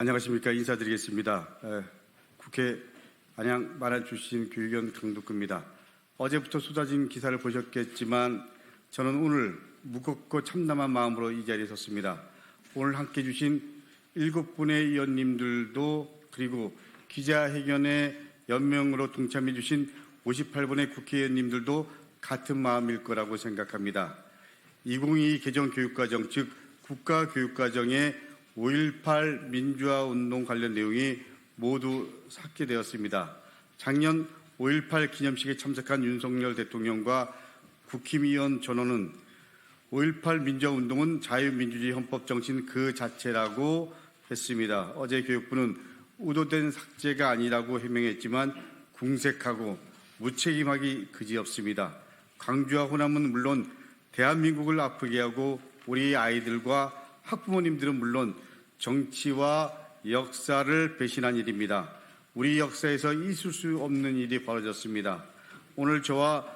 안녕하십니까. 인사드리겠습니다. 국회 안양 마란 출신 교육위원 강덕구입니다. 어제부터 쏟아진 기사를 보셨겠지만 저는 오늘 무겁고 참담한 마음으로 이 자리에 섰습니다. 오늘 함께해 주신 7분의 의원님들도 그리고 기자회견에 연명으로 동참해 주신 58분의 국회의원님들도 같은 마음일 거라고 생각합니다. 2022 개정교육과정 즉 국가교육과정의 5.18 민주화운동 관련 내용이 모두 삭제되었습니다. 작년 5.18 기념식에 참석한 윤석열 대통령과 국힘의원 전원은 5.18 민주화운동은 자유민주주의 헌법정신 그 자체라고 했습니다. 어제 교육부는 의도된 삭제가 아니라고 해명했지만 궁색하고 무책임하기 그지없습니다. 광주와 호남은 물론 대한민국을 아프게 하고 우리 아이들과 학부모님들은 물론 정치와 역사를 배신한 일입니다. 우리 역사에서 있을 수 없는 일이 벌어졌습니다. 오늘 저와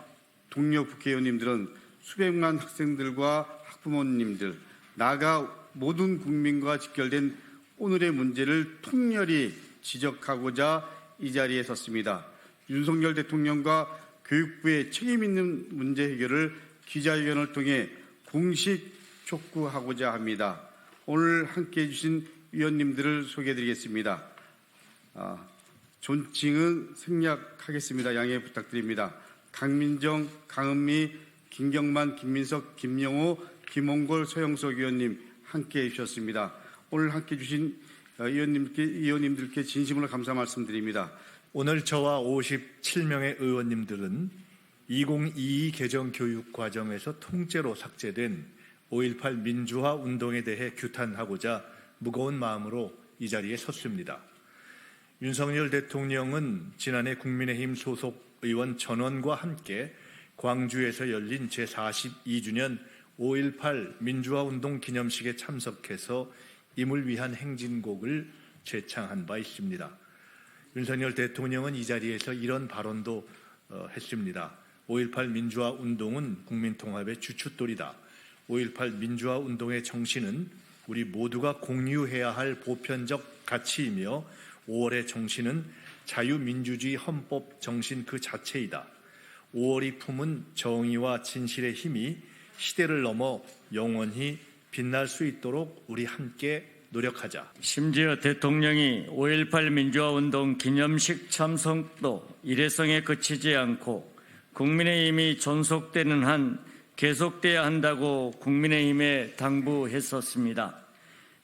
동료 국회의원님들은 수백만 학생들과 학부모님들, 나아가 모든 국민과 직결된 오늘의 문제를 통렬히 지적하고자 이 자리에 섰습니다. 윤석열 대통령과 교육부의 책임 있는 문제 해결을 기자회견을 통해 공식 촉구하고자 합니다. 오늘 함께해 주신 위원님들을 소개해드리겠습니다. 존칭은 생략하겠습니다. 양해 부탁드립니다. 강민정, 강은미, 김경만, 김민석, 김영호, 김홍걸, 서영석 위원님 함께해 주셨습니다. 오늘 함께해 주신 의원님들께 진심으로 감사 말씀드립니다. 오늘 저와 57명의 의원님들은 2022 개정교육과정에서 통째로 삭제된 5.18 민주화 운동에 대해 규탄하고자 무거운 마음으로 이 자리에 섰습니다. 윤석열 대통령은 지난해 국민의힘 소속 의원 전원과 함께 광주에서 열린 제42주년 5.18 민주화 운동 기념식에 참석해서 임을 위한 행진곡을 제창한 바 있습니다. 윤석열 대통령은 이 자리에서 이런 발언도 했습니다. 5.18 민주화 운동은 국민통합의 주춧돌이다. 5.18 민주화 운동의 정신은 우리 모두가 공유해야 할 보편적 가치이며 5월의 정신은 자유민주주의 헌법 정신 그 자체이다. 5월이 품은 정의와 진실의 힘이 시대를 넘어 영원히 빛날 수 있도록 우리 함께 노력하자. 심지어 대통령이 5.18 민주화운동 기념식 참석도 일회성에 그치지 않고 국민의힘이 존속되는 한 계속돼야 한다고 국민의힘에 당부했었습니다.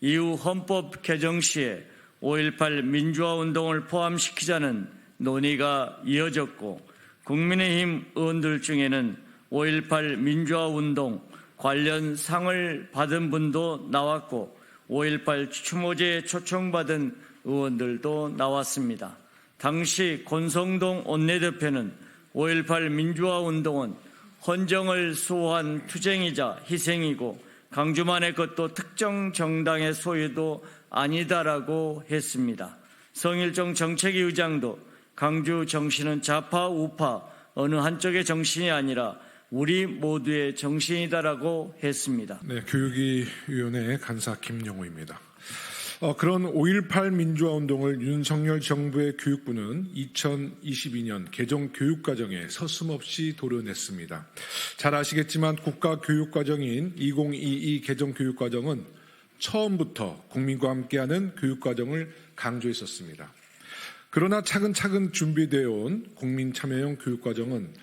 이후 헌법 개정 시에 5.18 민주화운동을 포함시키자는 논의가 이어졌고 국민의힘 의원들 중에는 5.18 민주화운동 관련 상을 받은 분도 나왔고 5.18 추모제에 초청받은 의원들도 나왔습니다. 당시 권성동 원내대표는 5.18 민주화운동은 헌정을 수호한 투쟁이자 희생이고 강주만의 것도 특정 정당의 소유도 아니다라고 했습니다. 성일종 정책위 의장도 강주 정신은 좌파 우파 어느 한쪽의 정신이 아니라 우리 모두의 정신이다라고 했습니다. 네, 교육위원회 간사 김영호입니다. 그런 5.18 민주화운동을 윤석열 정부의 교육부는 2022년 개정교육과정에 서슴없이 도려냈습니다. 잘 아시겠지만 국가교육과정인 2022 개정교육과정은 처음부터 국민과 함께하는 교육과정을 강조했었습니다. 그러나 차근차근 준비되어 온 국민참여형 교육과정은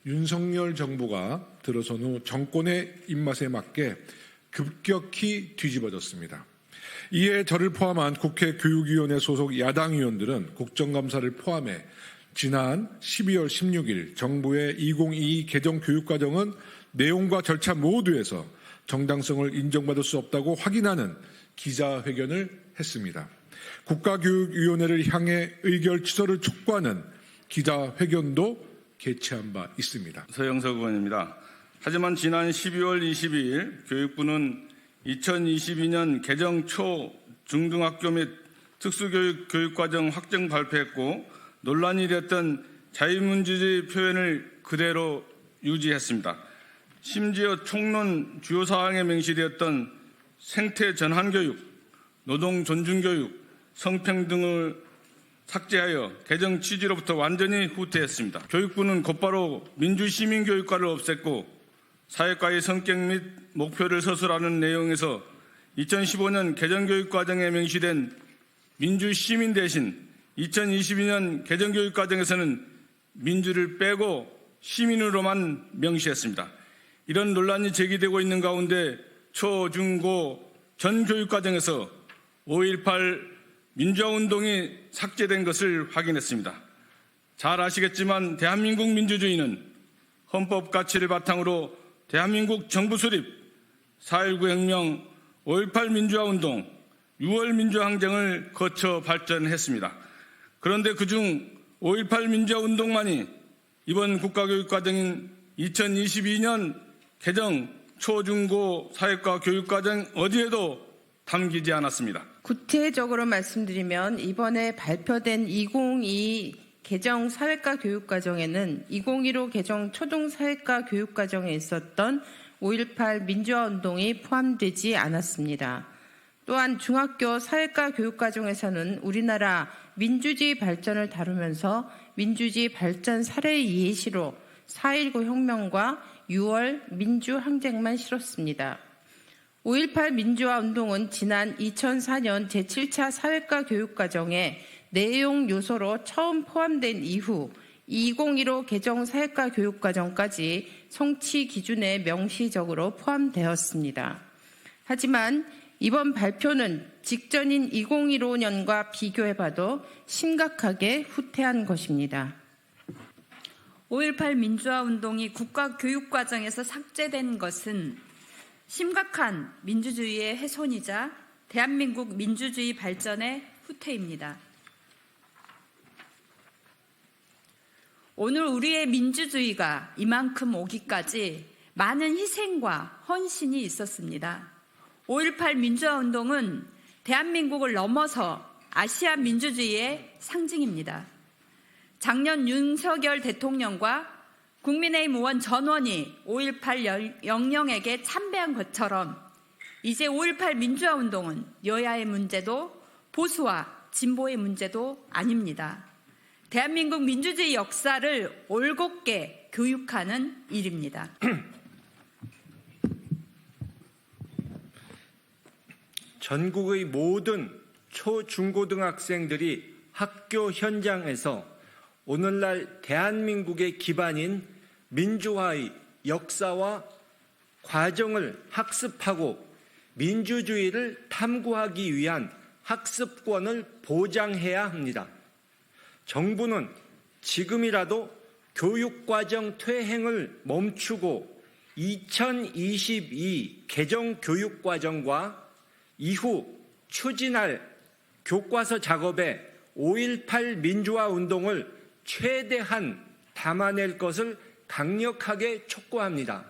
윤석열 정부가 들어선 후 정권의 입맛에 맞게 급격히 뒤집어졌습니다. 이에 저를 포함한 국회 교육위원회 소속 야당 의원들은 국정감사를 포함해 지난 12월 16일 정부의 2022 개정교육과정은 내용과 절차 모두에서 정당성을 인정받을 수 없다고 확인하는 기자회견을 했습니다. 국가교육위원회를 향해 의결 취소를 촉구하는 기자회견도 개최한 바 있습니다. 서영석 의원입니다. 하지만 지난 12월 22일 교육부는 2022년 개정 초중등학교 및 특수교육 교육과정 확정 발표했고 논란이 됐던 자유민주주의 표현을 그대로 유지했습니다. 심지어 총론 주요 사항에 명시되었던 생태 전환교육, 노동 존중교육, 성평등을 삭제하여 개정 취지로부터 완전히 후퇴했습니다. 교육부는 곧바로 민주시민교육과를 없앴고 사회과의 성격 및 목표를 서술하는 내용에서 2015년 개정교육과정에 명시된 민주시민 대신 2022년 개정교육과정에서는 민주를 빼고 시민으로만 명시했습니다. 이런 논란이 제기되고 있는 가운데 초, 중, 고 전 교육과정에서 5.18 민주화운동이 삭제된 것을 확인했습니다. 잘 아시겠지만 대한민국 민주주의는 헌법 가치를 바탕으로 대한민국 정부 수립, 4.19 혁명, 5.18 민주화운동, 6월 민주항쟁을 거쳐 발전했습니다. 그런데 그중 5.18 민주화운동만이 이번 국가교육과정인 2022년 개정 초, 중, 고 사회과 교육과정 어디에도 담기지 않았습니다. 구체적으로 말씀드리면 이번에 발표된 2022 개정 사회과 교육과정에는 2015 개정 초등 사회과 교육과정에 있었던 5.18 민주화운동이 포함되지 않았습니다. 또한 중학교 사회과 교육과정에서는 우리나라 민주주의 발전을 다루면서 민주주의 발전 사례의 예시로 4.19 혁명과 6월 민주항쟁만 실었습니다. 5.18 민주화운동은 지난 2004년 제7차 사회과 교육과정에 내용 요소로 처음 포함된 이후 2015 개정 사회과 교육과정까지 성취 기준에 명시적으로 포함되었습니다. 하지만 이번 발표는 직전인 2015년과 비교해봐도 심각하게 후퇴한 것입니다. 5.18 민주화운동이 국가교육과정에서 삭제된 것은 심각한 민주주의의 훼손이자 대한민국 민주주의 발전의 후퇴입니다. 오늘 우리의 민주주의가 이만큼 오기까지 많은 희생과 헌신이 있었습니다. 5.18 민주화운동은 대한민국을 넘어서 아시아 민주주의의 상징입니다. 작년 윤석열 대통령과 국민의힘 의원 전원이 5.18 영령에게 참배한 것처럼 이제 5.18 민주화운동은 여야의 문제도 보수와 진보의 문제도 아닙니다. 대한민국 민주주의 역사를 올곧게 교육하는 일입니다. 전국의 모든 초, 중고등학생들이 학교 현장에서 오늘날 대한민국의 기반인 민주화의 역사와 과정을 학습하고 민주주의를 탐구하기 위한 학습권을 보장해야 합니다. 정부는 지금이라도 교육과정 퇴행을 멈추고 2022 개정 교육과정과 이후 추진할 교과서 작업에 5.18 민주화 운동을 최대한 담아낼 것을 강력하게 촉구합니다.